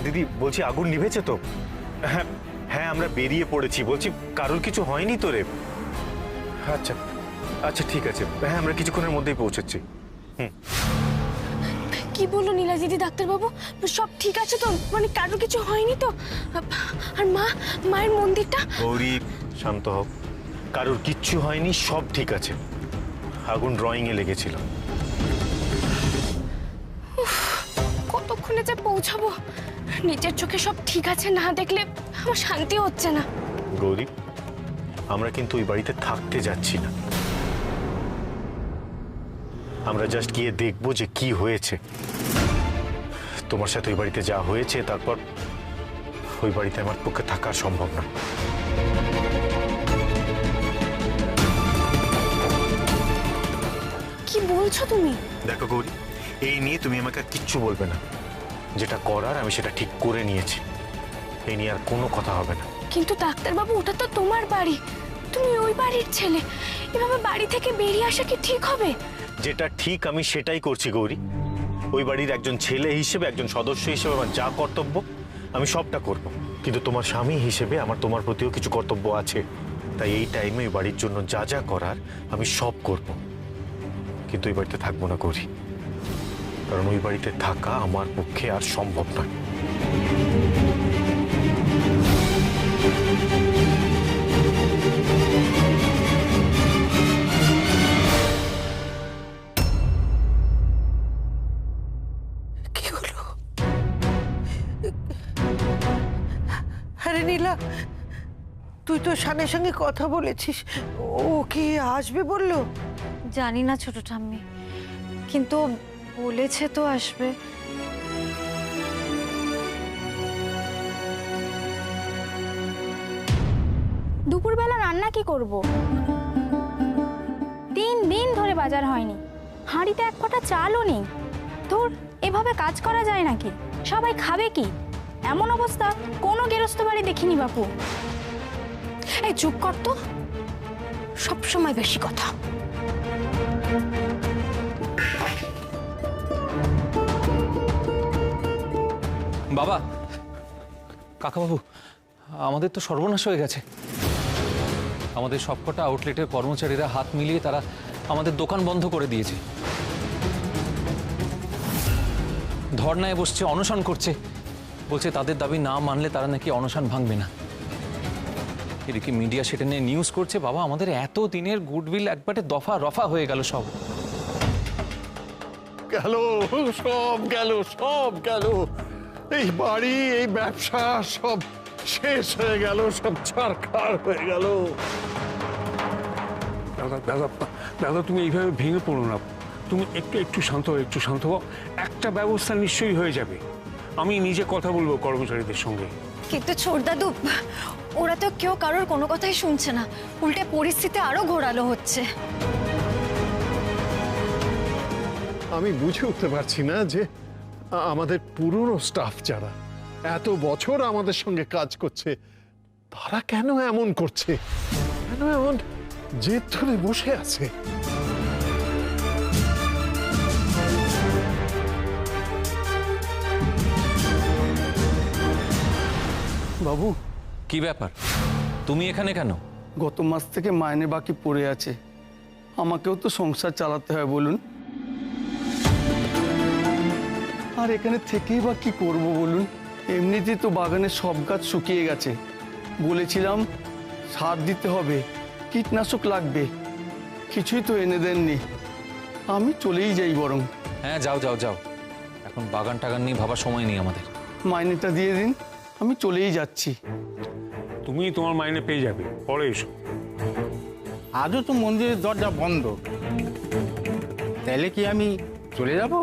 হ্যাঁ দিদি, বলছি আগুন নিভেছে তো? হ্যাঁ হ্যাঁ, আমরা বেরিয়ে পড়েছি। বলছি কারোর কিছু হয়নি তো রে? আচ্ছা আচ্ছা ঠিক আছে, হ্যাঁ আমরা কিছুক্ষণের মধ্যেই পৌঁছচ্ছি। কি বললো নীলা দিদি? ডাক্তারবাবু সব ঠিক আছে তো? মানে কারোর কিছু হয়নি তো? আর মায়ের মন্দিরটা? গৌরী শান্ত হোক, কারোর কিচ্ছু হয়নি, সব ঠিক আছে। আগুন ড্রয়িং এ লেগেছিল। কতক্ষণে যে পৌঁছাবো? নিজের চোখে সব ঠিক আছে না দেখলে আমার শান্তি হচ্ছে না। গৌরী, আমরা কিন্তু ওই বাড়িতে থাকতে যাচ্ছি না। আমরা জাস্ট গিয়ে দেখবো যে কি হয়েছে। তোমার সাথে ওই বাড়িতে যা হয়েছে, তারপর ওই বাড়িতে আমার পক্ষে থাকা সম্ভব না। কি বলছো তুমি? দেখো গৌরী, এই নিয়ে তুমি আমাকে আর কিচ্ছু বলবে না। যেটা করার আমি সেটা ঠিক করে নিয়েছি। এই নিয়ে আর কোনো কথা হবে না। কিন্তু ডাক্তারবাবু, ওটা তো তোমার বাড়ি, তুমি ওই বাড়ির ছেলে। এভাবে বাড়ি থেকে বেরিয়ে আসা কি ঠিক হবে? যেটা ঠিক আমি সেটাই করছি গৌরী। ওই বাড়ির একজন ছেলে হিসেবে, একজন সদস্য হিসেবে আমার যা কর্তব্য আমি সবটা করব। কিন্তু তোমার স্বামী হিসেবে আমার তোমার প্রতিও কিছু কর্তব্য আছে। তাই এই টাইমে ওই বাড়ির জন্য যা যা করার আমি সব করব। কিন্তু ওই বাড়িতে থাকবো না গৌরী, কারণ ওই বাড়িতে থাকা আমার পক্ষে আর সম্ভব নয়। কি হলো? আরে নীলা, তুই তো শানের সঙ্গে কথা বলেছিস, ও কি আসবে বললো? জানি না ছোট ঠাম্মি, কিন্তু বলেছে তো আসবে। দুপুরবেলা রান্না কি করব? 3 দিন ধরে বাজার হয়নি, হাঁড়িতে এক ফোঁটা চালও নেই। ধুর, এভাবে কাজ করা যায় নাকি? সবাই খাবে কি? এমন অবস্থা কোনো গেরস্ত বাড়ি দেখিনি বাপু। এই চুপ কর তো, সবসময় বেশি কথা। বাবা, কাকাবাবু, আমাদের তো সর্বনাশ হয়ে গেছে। আমাদের সবকটা আউটলেটের কর্মচারীরা হাত মিলিয়ে তারা আমাদের দোকান বন্ধ করে দিয়েছে। ধর্নায় বসছে, অনশন করছে, বলছে তাদের দাবি না মানলে তারা নাকি অনশন ভাঙবে না। এদিকে মিডিয়া সেটা নিয়ে নিউজ করছে। বাবা, আমাদের এত দিনের গুডউইল একবারে দফা রফা হয়ে গেল। সব গেল, সব গেল, সব গেল। এই বাড়ি, এই ব্যবসা সব শেষ হয়ে গেল, সব ছারখার হয়ে গেল। দাদা দাদা দাদা, তুমি এইভাবে ভেঙে পড়ো না। তুমি একটু একটু শান্ত হও, একটু শান্ত হও। একটা ব্যবস্থা নিশ্চয়ই হয়ে যাবে। আমি নিজে কথা বলবো কর্মচারীদের সঙ্গে। কিন্তু ছোট দাদু, ওরা তো কেউ কারোর কোনো কথাই শুনছে না, উল্টে পরিস্থিতি আরো ঘোরালো হচ্ছে। আমি বুঝে উঠতে পারছি না যে আমাদের পুরনো স্টাফ যারা এত বছর আমাদের সঙ্গে কাজ করছে, তারা কেন এমন করছে, কেন এমন জেদ ধরে বসে আছে। বাবু, কি ব্যাপার? তুমি এখানে কেন? গত মাস থেকে মাইনে বাকি পড়ে আছে, আমাকেও তো সংসার চালাতে হয় বলুন। আর এখানে থেকেই বা কি করবো বলুন? এমনিতেই তো বাগানের সব গাছ শুকিয়ে গেছে। বলেছিলাম সার দিতে হবে, কীটনাশক লাগবে, কিছুই তো এনে দেননি। আমি চলেই যাই বরং। হ্যাঁ, যাও যাও যাও, এখন বাগান টাগান নিয়ে ভাবার সময় নেই আমাদের। মাইনেটা দিয়ে দিন, আমি চলেই যাচ্ছি। তুমি তোমার মাইনে পেয়ে যাবে, পরে এসো। আজও তো মন্দিরের দরজা বন্ধ, তাহলে কি আমি চলে যাব?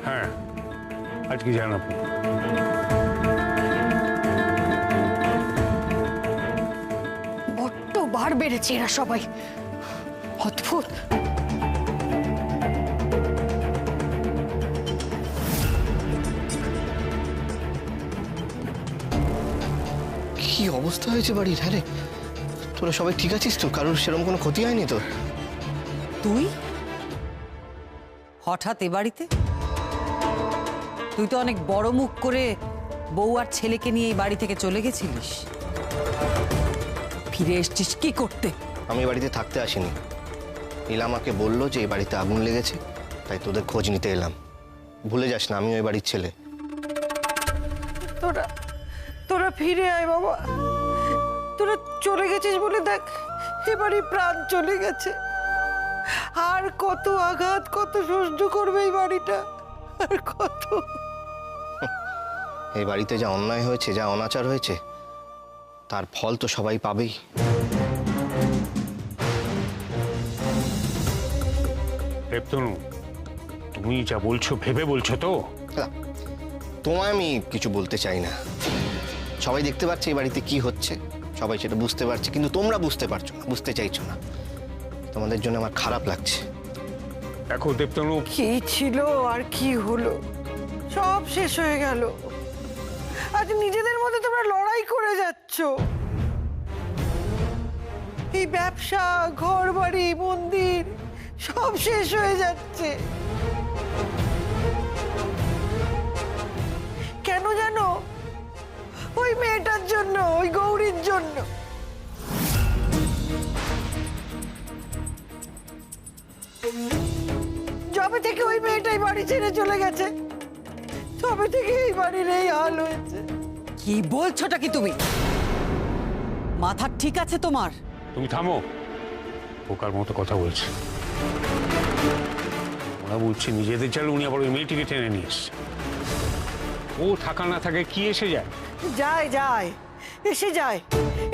হ্যাঁ, আজকে জানাবো। বড্ড বার বেড়েছে এরা সবাই, অদ্ভুত। কি অবস্থা হয়েছে বাড়ির? হ্যাঁ রে, তোরা সবাই ঠিক আছিস তো? কারোর সেরকম কোনো ক্ষতি হয়নি তো? তুই হঠাৎ এ বাড়িতে? তুই তো অনেক বড় মুখ করে বউ আর ছেলেকে নিয়ে এই বাড়ি থেকে চলে গেছিলিস, ফিরে এসছিস কি করতে? আমি এই বাড়িতে থাকতে আসিনি। নীলা আমাকে বললো যে এই বাড়িতে আগুন লেগেছে, তাই তোদের খোঁজ নিতে এলাম। ভুলে যাস না আমি ওই বাড়ির ছেলে। তোরা তোরা ফিরে আয় বাবা। তোরা চলে গেছিস বলে দেখ এবারই প্রাণ চলে গেছে। আর কত আঘাত, কত সহ্য করবে এই বাড়িটা, আর কত। এই বাড়িতে যা অন্যায় হয়েছে, যা অনাচার হয়েছে, তার ফল তো সবাই পাবেই। দেবতনু, তুমি যা বলছো ভেবে বলছো তো? তোমায় আমি কিছু বলতে চাই না। সবাই দেখতে পাচ্ছে এই বাড়িতে কি হচ্ছে, সবাই সেটা বুঝতে পারছে, কিন্তু তোমরা বুঝতে পারছো না, বুঝতে চাইছো না। তোমাদের জন্য আমার খারাপ লাগছে। দেখো দেবতনু, কি ছিল আর কি হলো, সব শেষ হয়ে গেল। আজ নিজেদের মধ্যে তোমরা লড়াই করে যাচ্ছ। এই ব্যবসা, ঘর বাড়ি, মন্দির সব শেষ হয়ে যাচ্ছে। কেন জানো? ওই মেয়েটার জন্য, ওই গৌরীর জন্য। যবে থেকে ওই মেয়েটাই বাড়ি ছেড়ে চলে গেছে, তবে থেকে এই বাড়ির এই হাল হয়েছে। কি বলছোটা কি তুমি? মাথা ঠিক আছে তোমার? তুমি থামো, পোকার মতো কথা বলছে। ওরা বলছে নিজেদের চাল, উনি আবার ওই মেয়েটিকে টেনে নিয়ে এসছে। ও থাকা না থাকে কি এসে যায়? যায় যায়, এসে যায়।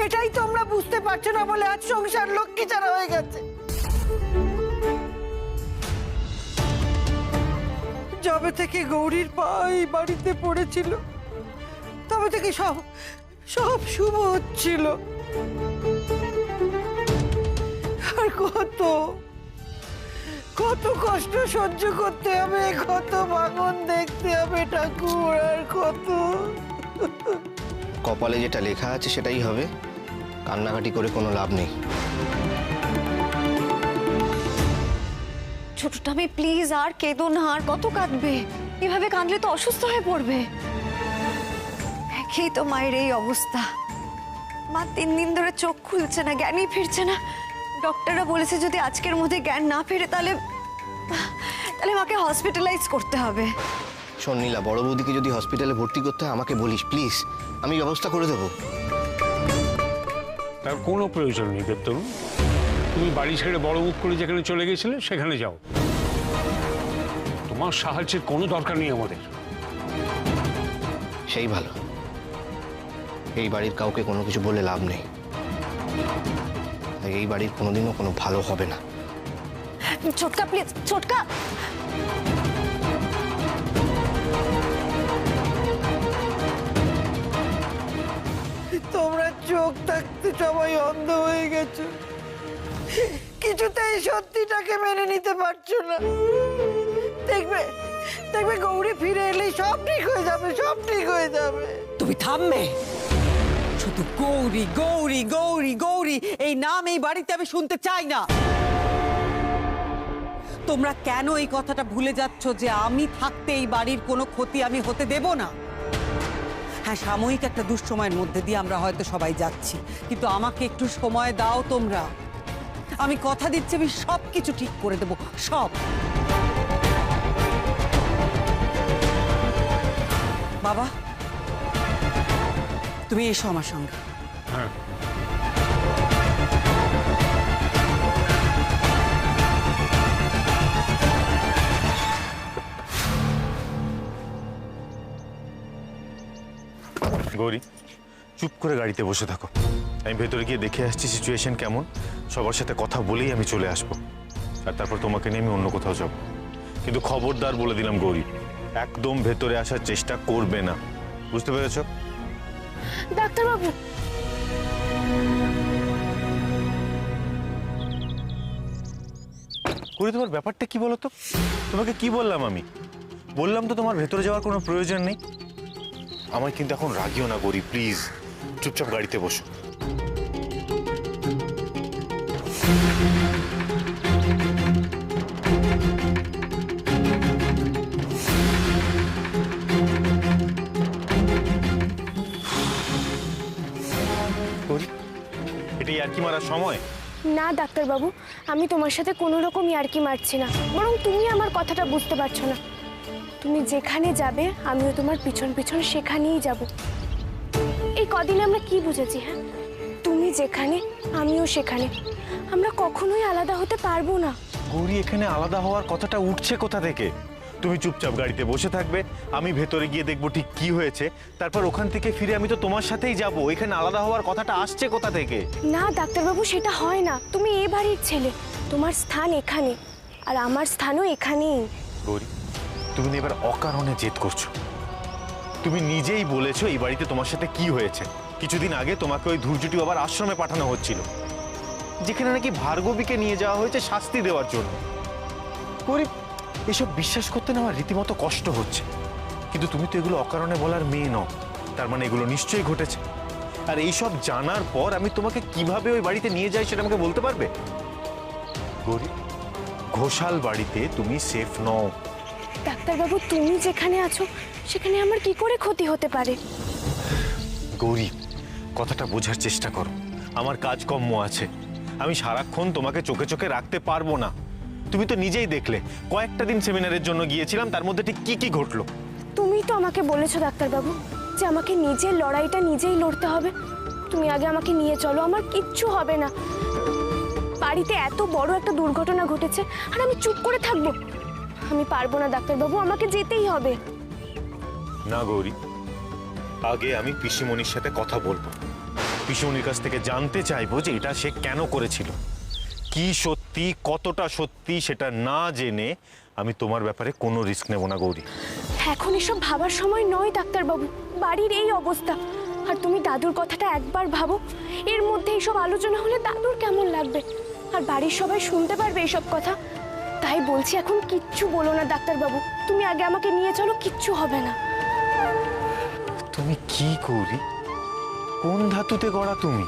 এটাই তোমরা বুঝতে পারছো না বলে আজ সংসার লক্ষ্মী ছাড়া হয়ে গেছে। যবে থেকে গৌরীর পা এই বাড়িতে পড়েছিল, তবে থেকে সব সব শুভ হচ্ছিল। আর কত কত কষ্ট সহ্য করতে হবে, কত ভাঙন দেখতে হবে ঠাকুর, আর কত। কপালে যেটা লেখা আছে সেটাই হবে, কান্নাকাটি করে কোনো লাভ নেই। ছোটটা মেয়ে প্লিজ আর কেঁদো না, আর কত কাঁদবে? এভাবে কাঁদলে তো অসুস্থ হয়ে পড়বে। দেখেই তো মায়ের এই অবস্থা। মা 3 দিন ধরে চোখ খুলছে না, জ্ঞানই ফিরছে না। ডক্টররা বলেছে যদি আজকের মধ্যে জ্ঞান না ফেরে তাহলে মাকে হসপিটালাইজ করতে হবে। শোন নীলা, বড় বৌদিকে যদি হসপিটালে ভর্তি করতে হয় আমাকে বলিস প্লিজ, আমি ব্যবস্থা করে দেবো। তার কোনো প্রয়োজন নেই দেবতনু। তুমি বাড়ি ছেড়ে বড় মুখ করে যেখানে চলে গেছিলে সেখানে যাও। তোমার সাহায্যের কোনো দরকার নেই আমাদের। সেই ভালো। এই বাড়ির কাউকে কোনো কিছু বলে লাভ নেই। এই বাড়ির কোনোদিনও কোনো ভালো হবে না। ছোটকা প্লিজ, ছোটকা। তোমরা চোখ থাকতে সবাই অন্ধ হয়ে গেছো, কিছুতেই সত্যিটাকে মেনে নিতে পারছো না। দেখবে দেখবে গৌরী ফিরে এলেই সব ঠিক হয়ে যাবে, সব ঠিক হয়ে যাবে। তুমি থামবে? শুধু গৌরী গৌরী গৌরী গৌরী এই নাম এই বাড়িতে আমি শুনতে চাই না। তোমরা কেন এই কথাটা ভুলে যাচ্ছ যে আমি থাকতে এই বাড়ির কোনো ক্ষতি আমি হতে দেব না? হ্যাঁ, সাময়িক একটা দুঃসময়ের মধ্যে দিয়ে আমরা হয়তো সবাই যাচ্ছি, কিন্তু আমাকে একটু সময় দাও তোমরা। আমি কথা দিচ্ছি আমি সব কিছু ঠিক করে দেব, সব। বাবা, তুমি এসো আমার সঙ্গে। হ্যাঁ, গৌরী, চুপ করে গাড়িতে বসে থাকো। আমি ভেতরে গিয়ে দেখে আসছি সিচুয়েশন কেমন, সবার সাথে কথা বলেই আমি চলে আসবো। আর তারপর তোমাকে নিয়ে আমি অন্য কোথাও যাব। কিন্তু খবরদার বলে দিলাম গৌরী, একদম ভেতরে আসার চেষ্টা করবে না, বুঝতে পেরেছো? ডাক্তারবাবু, গৌরী, তোমার ব্যাপারটা কি বলো তো? তোমাকে কি বললাম আমি? বললাম তো তোমার ভেতরে যাওয়ার কোনো প্রয়োজন নেই। আমার কিন্তু এখন রাগিও না গৌরী, প্লিজ চুপচাপ গাড়িতে বসো। ইয়ার্কি মারার সময়? না ডাক্তারবাবু, আমি তোমার সাথে কোনো রকম ইয়ার্কি মারছি না, বরং তুমি আমার কথাটা বুঝতে পারছো না। তুমি যেখানে যাবে আমিও তোমার পিছন পিছন সেখানেই যাব। এই কদিনে আমরা কি বুঝেছি? হ্যাঁ, তুমি যেখানে আমিও সেখানে, আমরা কখনোই আলাদা হতে পারবো না। গৌরী, এখানে আলাদা হওয়ার কথাটা উঠছে কোথা থেকে? তুমি চুপচাপ গাড়িতে বসে থাকবে, আমি ভেতরে গিয়ে দেখবো ঠিক কি হয়েছে, তারপর ওখান থেকে ফিরে আমি তো তোমার সাথেই যাব। এখানে আলাদা হওয়ার কথাটা আসছে কোথা থেকে? না ডাক্তারবাবু, সেটা হয় না। তুমি এ বাড়ির ছেলে, তোমার স্থান এখানে, আর আমার স্থানও এখানেই। গৌরী, তুমি না এবার অকারণে জেদ করছো। তুমি নিজেই বলেছো এই বাড়িতে তোমার সাথে কি হয়েছে। কিছুদিন আগে তোমাকে ওই ধূর্যটি আবার আশ্রমে পাঠানো হচ্ছিল, যেখানে নাকি ভার্গবীকে নিয়ে যাওয়া হয়েছে শাস্তি দেওয়ার জন্য। গৌরী, এসব বিশ্বাস করতে না আমার রীতিমতো কষ্ট হচ্ছে, কিন্তু তুমি তো এগুলো অকারণে বলার মেয়ে নও। তার মানে এগুলো নিশ্চয়ই ঘটেছে। আর এইসব জানার পর আমি তোমাকে কিভাবে ওই বাড়িতে নিয়ে যাই সেটা আমাকে বলতে পারবে? গৌরী, ঘোষাল বাড়িতে তুমি সেফ নও। ডাক্তারবাবু, তুমি যেখানে আছো সেখানে আমার কি করে ক্ষতি হতে পারে? গৌরী, কথাটা বোঝার চেষ্টা করো। আমার কাজকর্ম আছে, আমি সারাক্ষণ তোমাকে চোখে চোখে রাখতে পারবো না। তুমি তো নিজেই দেখলে, কয়েকটা দিন সেমিনারের জন্য গিয়েছিলাম, তার মধ্যে ঠিক কি কি ঘটলো। তুমি তো আমাকে বলেছো ডাক্তারবাবু যে আমাকে নিজের লড়াইটা নিজেই লড়তে হবে। তুমি আগে আমাকে নিয়ে চলো, আমার কিচ্ছু হবে না। বাড়িতে এত বড় একটা দুর্ঘটনা ঘটেছে আর আমি চুপ করে থাকবো? আমি পারবো না ডাক্তারবাবু, আমাকে যেতেই হবে। না গৌরী, আগে আমি পিসিমণির সাথে কথা বলবো। পিসিমণির কাছ থেকে জানতে চাইবো যে এটা সে কেন করেছিল, কি সত্যি কতটা সত্যি সেটা না জেনে আমি তোমার ব্যাপারে কোনো রিস্ক নেব না গৌরী। এখন এসব ভাবার সময় নয় ডাক্তারবাবু, বাড়ির এই অবস্থা। আর তুমি দাদুর কথাটা একবার ভাবো, এর মধ্যে এইসব আলোচনা হলে দাদুর কেমন লাগবে, আর বাড়ির সবাই শুনতে পারবে এইসব কথা। তাই বলছি এখন কিচ্ছু বলো না ডাক্তারবাবু, তুমি আগে আমাকে নিয়ে চলো, কিচ্ছু হবে না। তুমি কি গৌরী, কোন ধাতুতে গড়া তুমি?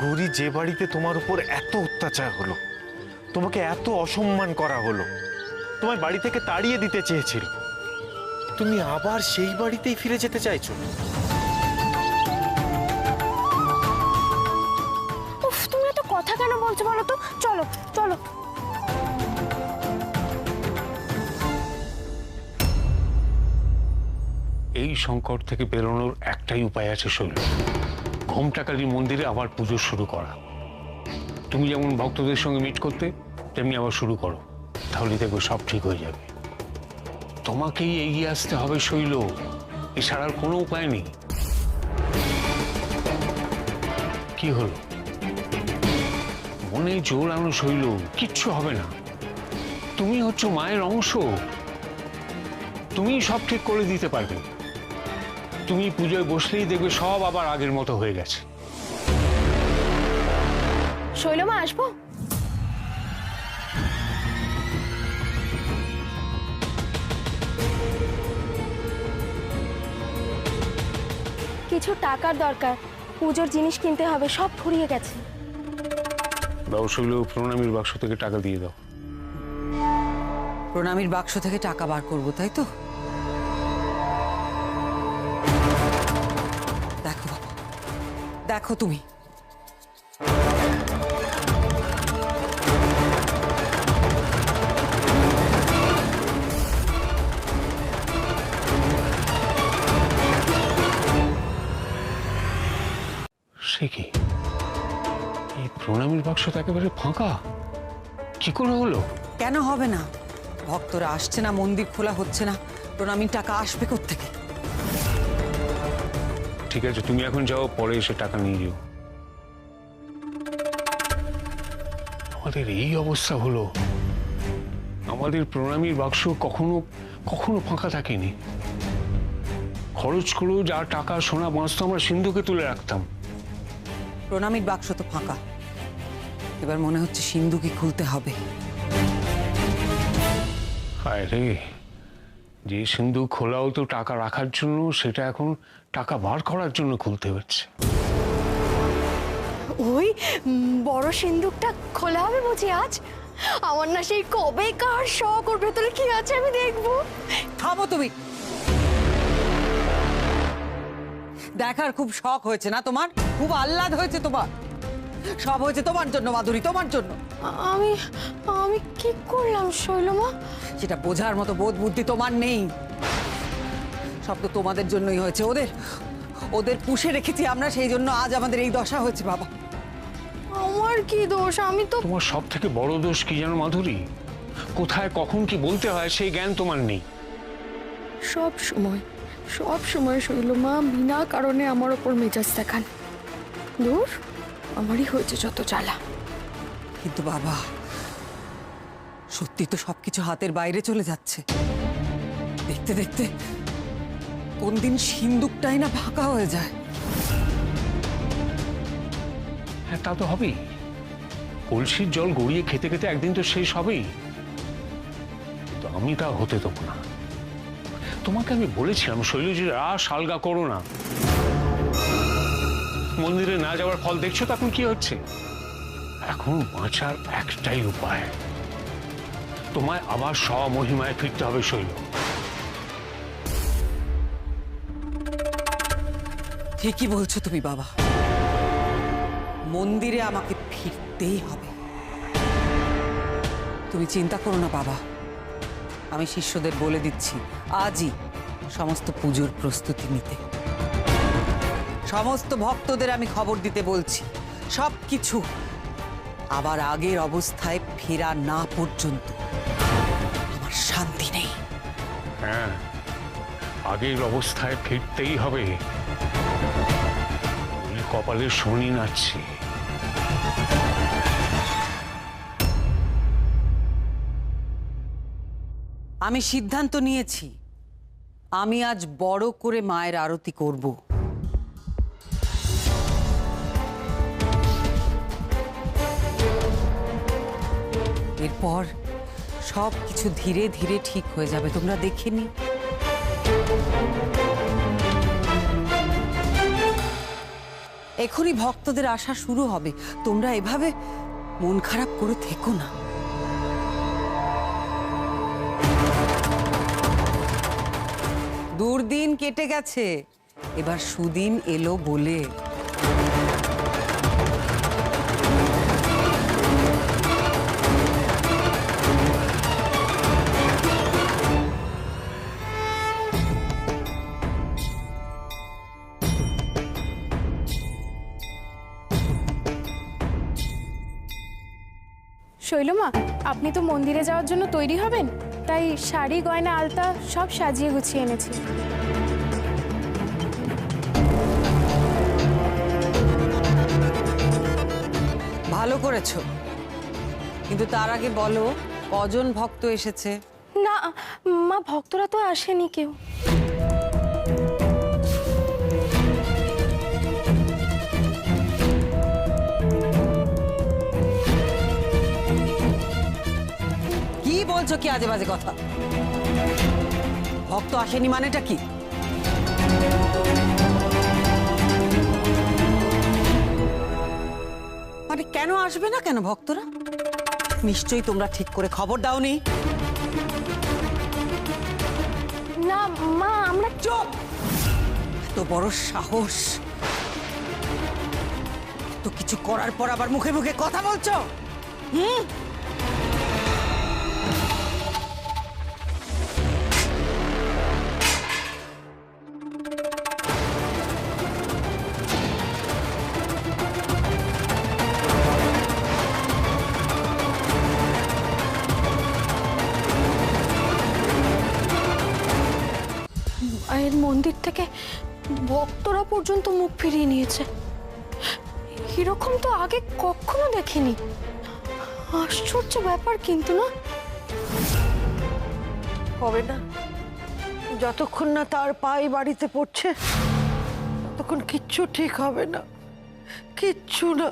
গৌরী, যে বাড়িতে তোমার উপর এত অত্যাচার হলো, তোমাকে এত অসম্মান করা হলো, তোমার বাড়ি থেকে তাড়িয়ে দিতে চেয়েছিল, তুমি আবার সেই বাড়িতেই ফিরে যেতে চাইছো? উফ, তুমি এত কথা কেন বলছো বলো তো? চলো চলো। এই সংকট থেকে বেরোনোর একটাই উপায় আছে শৈল, ঘোমটাকালী মন্দিরে আবার পুজো শুরু করা। তুমি যেমন ভক্তদের সঙ্গে মিট করতে, তেমনি আবার শুরু করো, তাহলে দেখবে সব ঠিক হয়ে যাবে। তোমাকেই এগিয়ে আসতে হবে শৈল, এছাড়ার কোনো উপায় নেই। কি হলো, মনে জোর আনো শৈল, কিচ্ছু হবে না। তুমি হচ্ছ মায়ের অংশ, তুমি সব ঠিক করে দিতে পারবে। তুমি পুজোয় বসলেই দেখবে সব আবার আগের মতো হয়ে গেছে। শৈলমা, আসবো? কিছু টাকার দরকার, পুজোর জিনিস কিনতে হবে, সব ফুরিয়ে গেছে। দাও শৈল, প্রণামীর বাক্স থেকে টাকা দিয়ে দাও। প্রণামীর বাক্স থেকে টাকা বার করবো, তাই তো? দেখো বাবা, দেখো তুমি, সে কি, এই প্রণামীর বাক্স তো একেবারে ফাঁকা, কি করে হলো? কেন হবে না? ভক্তরা আসছে না, মন্দির খোলা হচ্ছে না, প্রণামীর টাকা আসবে কোত্থেকে? ঠিক আছে, তুমি এখন যাও, পরে এসে টাকা নিয়ে যেও। আমাদের এই অবস্থা হলো, আমাদের প্রণামীর বাক্স কখনো কখনো ফাঁকা থাকেনি। খরচ করেও যা টাকা সোনা বাঁচতো আমরা সিন্ধুকে তুলে রাখতাম। প্রণামীর বাক্স তো ফাঁকা, এবার মনে হচ্ছে সিন্ধুকে খুলতে হবে। হায় রে, যে সিন্ধু খোলা হতো টাকা রাখার জন্য, সেটা এখন টাকা বার করার জন্য খুলতে হচ্ছে। ওই বড় সিন্দুকটা খোলা হবে বুঝি আজ? আমার না সেই কবে কার শখ, ওর ভেতরে কি আছে আমি দেখবো। থামো তুমি, দেখার খুব শখ হয়েছে না তোমার? খুব আহ্লাদ হয়েছে তোমার? সব হয়েছে তোমার জন্য মাধুরী, তোমার জন্য। আমি আমি কি করলাম শৈলমা? সেটা বোঝার মতো বোধ বুদ্ধি তোমার নেই। সব তো তোমাদের জন্যই হয়েছে। ওদের ওদের পুষে রেখেছি আমরা, সেই জন্য আজ আমাদের এই দশা হয়েছে বাবা। আমার কি দোষ? আমি তো তোমার সব থেকে বড় দোষ কি জানো মাধুরী? কোথায় কখন কি বলতে হয় সেই জ্ঞান তোমার নেই। সব সময় শৈলমা বিনা কারণে আমার ওপর মেজাজ দেখান। দূর, আমারই হয়েছে যত জ্বালা। কিন্তু বাবা, সত্যি তো সবকিছু হাতের বাইরে চলে যাচ্ছে। দেখতে দেখতে কোন দিন সিন্দুকটাই না ফাঁকা হয়ে যায়। হ্যাঁ, তা তো হবেই। কলসির জল গড়িয়ে খেতে খেতে একদিন তো শেষ হবেই। কিন্তু আমি তা হতে দেবো না। তোমাকে আমি বলেছিলাম শৈলজীর রাস আলগা করো না। মন্দিরে না যাওয়ার ফল দেখছো তো এখন কি হচ্ছে। এখন বাঁচার একটাই উপায়, তোমায় আবার স্বমহিমায় ফিরতে হবে শৈল। ঠিকই বলছো তুমি বাবা, মন্দিরে আমাকে ফিরতেই হবে। তুমি চিন্তা করো না বাবা, আমি শিষ্যদের বলে দিচ্ছি আজই সমস্ত পুজোর প্রস্তুতি নিতে। সমস্ত ভক্তদের আমি খবর দিতে বলছি, সবকিছু আবার আগের অবস্থায় ফেরা না পর্যন্ত আমার শান্তি নেই। হ্যাঁ, আগের অবস্থায় ফিরতেই হবে। কপালে শনি নাচছে। আমি সিদ্ধান্ত নিয়েছি, আমি আজ বড় করে মায়ের আরতি করব। এরপর সব কিছু ধীরে ধীরে ঠিক হয়ে যাবে, তোমরা দেখে নি। এখনই ভক্তদের আসা শুরু হবে, তোমরা এভাবে মন খারাপ করে থেকো না। দুর্দিন কেটে গেছে, এবার সুদিন এলো বলে। শৈলমা, আপনি তো মন্দিরে যাওয়ার জন্য তৈরি হবেন, তাই শাড়ি গয়না আলতা সব সাজিয়ে গুছিয়ে এনেছি। ভালো করেছো, কিন্তু তার আগে বলো কজন ভক্ত এসেছে? না মা, ভক্তরা তো আসেনি কেউ। কি বলছো কি আজে বাজে কথা? ভক্ত আসেনি মানেটা কি? মানে কেন আসবে না কেন ভক্তরা? নিশ্চয়ই তোমরা ঠিক করে খবর দাওনি। না মা, আমরা চুপ! এত বড় সাহস! তো কিছু করার পর আবার মুখে মুখে কথা বলছো? মায়ের মন্দির থেকে ভক্তরা পর্যন্ত মুখ ফিরিয়ে নিয়েছে। এরকম তো আগে কখনো দেখিনি। আশ্চর্য ব্যাপার কিন্তু না? হবে না, যতক্ষণ না তার পায়ে বাড়িতে পড়ছে ততক্ষণ কিচ্ছু ঠিক হবে না, কিচ্ছু না।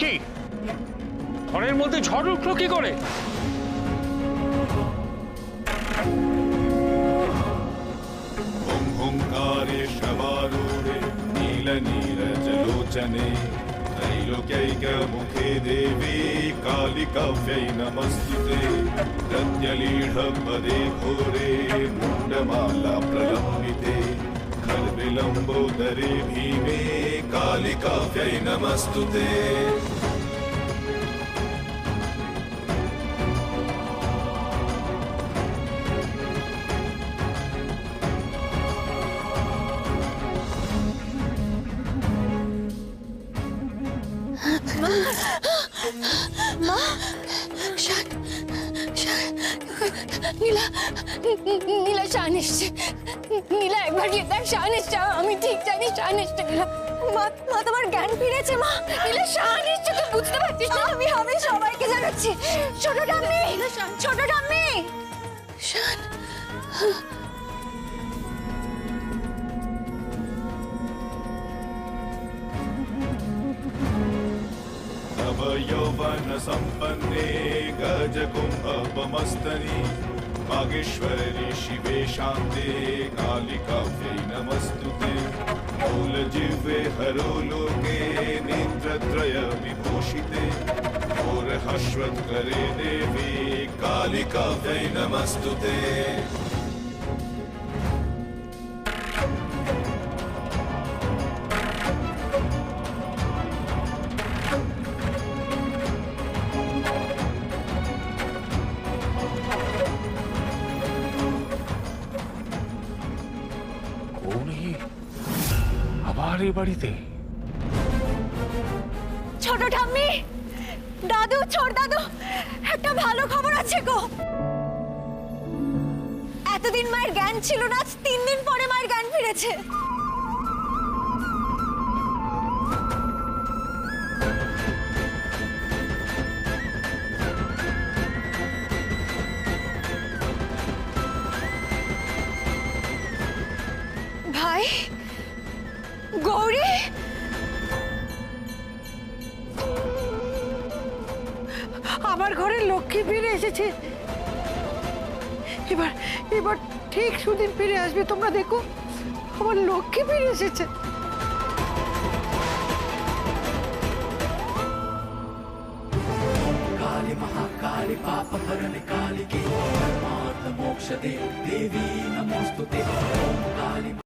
কি ঘরের মধ্যে ঝড় উঠলো কি করে? ओंकारे शवारूढे नीलनील शयने त्रैलोक्यैकमुखे देवी कालिकाव्यै नमस्तुते प्रत्यलीढपदे घोरे मुण्डमाला प्रलम्बिते खर्विलम्बोदरे भीमे कालिकाव्यै नमस्तुते নীলা নীলা শান এসছে নীলা একবার গিয়ে দেখ শান এসছে আমি ঠিক জানি শান এসছে নীলা মা মা তোমার জ্ঞান ফিরেছে মা। নীলা শান এসছে তুই বুঝতে পারছিস না আমি সবাইকে জানাচ্ছি। ছোট ঠাম্মি, ছোট ঠাম্মি। শান नव यौवन संपन्ने गजकुम्भपमस्तनि मागेश्वरि शिवे शान्ते कालिकाव्यै नमस्तुते मूलजिह्वे हरोलोके नेत्रत्रय विभूषिते घोरहश्वत्करे देवी कालिकाव्यै नमस्तुते আবার এই বাড়িতে ছোট ঠাম্মি, দাদু, ছোট দাদু, একটা ভালো খবর আছে গো। এতদিন মায়ের জ্ঞান ছিল না, আজ 3 দিন পরে মায়ের জ্ঞান ফিরেছে। ভাই, গৌরী, আমার ঘরে লক্ষ্মী ফিরে এসেছে। এবার এবার ঠিক সুদিন ফিরে আসবে, তোমরা দেখো আমার লক্ষ্মী ফিরে এসেছে। काली महाकाली पाप हरण कालिके परमार्थ मोक्ष दे देवी नमोस्तुते ओम काली